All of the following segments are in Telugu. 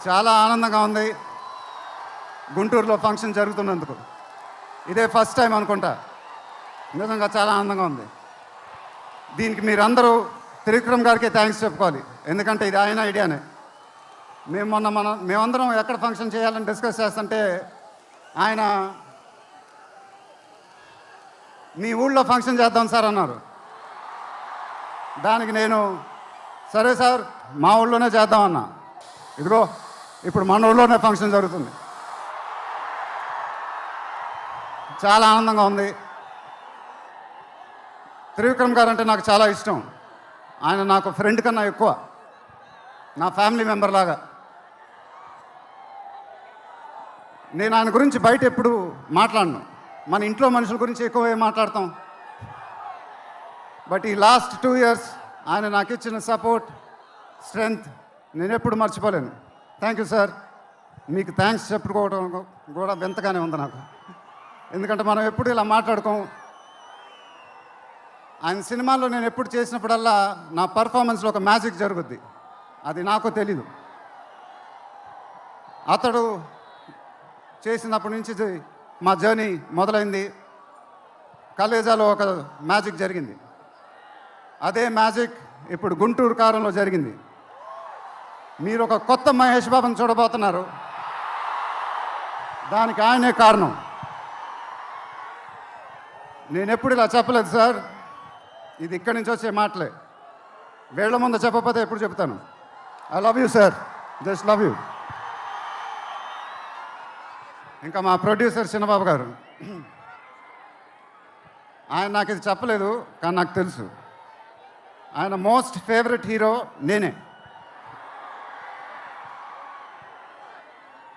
చాలా ఆనందంగా ఉంది గుంటూరులో ఫంక్షన్ జరుగుతున్నందుకు. ఇదే ఫస్ట్ టైం అనుకుంటా. నిజంగా చాలా ఆనందంగా ఉంది. దీనికి మీరందరూ త్రివిక్రమ్ గారికి థ్యాంక్స్ చెప్పుకోవాలి, ఎందుకంటే ఇది ఆయన ఐడియానే. మేమందరం ఎక్కడ ఫంక్షన్ చేయాలని డిస్కస్ చేస్తుంటే ఆయన మీ ఊళ్ళో ఫంక్షన్ చేద్దాం సార్ అన్నారు. దానికి నేను సరే సార్ మా ఊళ్ళోనే చేద్దామన్నా. ఇదిగో ఇప్పుడు మన ఊళ్ళోనే ఫంక్షన్ జరుగుతుంది. చాలా ఆనందంగా ఉంది. త్రివిక్రమ్ గారు అంటే నాకు చాలా ఇష్టం. ఆయన నాకు ఫ్రెండ్ కన్నా ఎక్కువ, నా ఫ్యామిలీ మెంబర్ లాగా. నేను ఆయన గురించి బయట ఎప్పుడు మాట్లాడను. మన ఇంట్లో మనుషుల గురించి ఎక్కువ మాట్లాడతాం. బట్ ఈ లాస్ట్ 2 years ఆయన నాకు ఇచ్చిన సపోర్ట్, స్ట్రెంగ్త్ నేను ఎప్పుడు మర్చిపోలేను. Thank you sir. మీకు థ్యాంక్స్ చెప్పుకోవడం కూడా వింతగానే ఉంది నాకు, ఎందుకంటే మనం ఎప్పుడు ఇలా మాట్లాడుకోం. ఆయన సినిమాల్లో నేను ఎప్పుడు చేసినప్పుడల్లా నా పర్ఫార్మెన్స్లో ఒక మ్యాజిక్ జరుగుద్ది, అది నాకు తెలీదు. అతడు చేసినప్పటి నుంచి మా జర్నీ మొదలైంది. కలేజాలో ఒక మ్యాజిక్ జరిగింది, అదే మ్యాజిక్ ఇప్పుడు గుంటూరు కారంలో జరిగింది. మీరు ఒక కొత్త మహేష్ బాబుని చూడబోతున్నారు, దానికి ఆయనే కారణం. నేను ఎప్పుడు ఇలా చెప్పలేదు సార్, ఇది ఇక్కడి నుంచి వచ్చే మాటలే. వేళ్ల ముందు చెప్పకపోతే ఎప్పుడు చెప్తాను. I love you sir, just love you. ఇంకా మా ప్రొడ్యూసర్ చిన్నబాబు గారు, ఆయన నాకు ఇది చెప్పలేదు కానీ నాకు తెలుసు. ఆయన మోస్ట్ ఫేవరెట్ హీరో నేనే.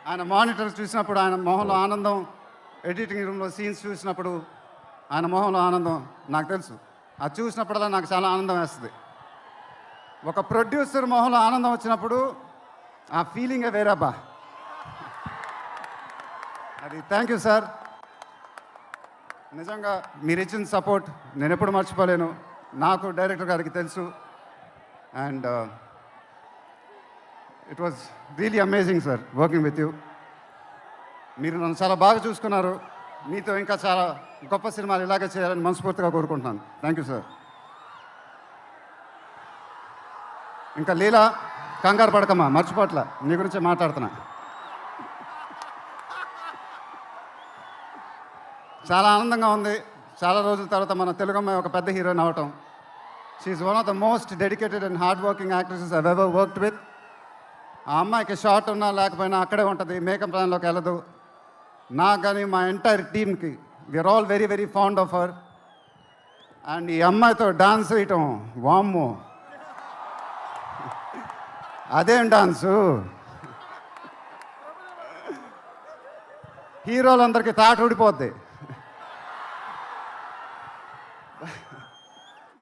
ఆయన మానిటర్స్ చూసినప్పుడు ఆయన మొహంలో ఆనందం, ఎడిటింగ్ రూమ్లో సీన్స్ చూసినప్పుడు ఆయన మొహంలో ఆనందం నాకు తెలుసు. అది చూసినప్పుడల్లా నాకు చాలా ఆనందం వేస్తుంది. ఒక ప్రొడ్యూసర్ మొహంలో ఆనందం వచ్చినప్పుడు ఆ ఫీలింగే వేరేబ్బా. అది థ్యాంక్ యూ సార్. నిజంగా మీరు ఇచ్చిన సపోర్ట్ నేను ఎప్పుడు మర్చిపోలేను. నాకు డైరెక్టర్ గారికి తెలుసు. And it was really amazing sir working with you. మీరు నన్ను చాలా బాగా చూసుకున్నారు. మీతో ఇంకా చాలా గొప్ప సినిమాలు ఇలాగే చేయాలని మనస్ఫూర్తిగా కోరుకుంటున్నాను. Thank you sir. ఇంకా లీలా, కంగారు పడకమ్మా, మర్చిపోట్ల, నీ గురించే మాట్లాడుతున్నా. చాలా ఆనందంగా ఉంది. చాలా రోజుల తర్వాత మన తెలుగు అమ్మాయి ఒక పెద్ద హీరోయిన్ అవటం. She's one of the most dedicated and hard working actresses I've ever worked with. ఆ అమ్మాయికి షార్ట్ ఉన్నా లేకపోయినా అక్కడే ఉంటుంది, మేకప్ ప్లాన్లోకి వెళ్ళదు. నాకు కానీ మా ఎంటైర్ టీమ్కి we're all very very fond of her. And ఈ అమ్మాయితో డాన్స్ వేయటం, వామ్మో అదేం డాన్సు. హీరోలందరికీ తాట ఊడిపోద్ది.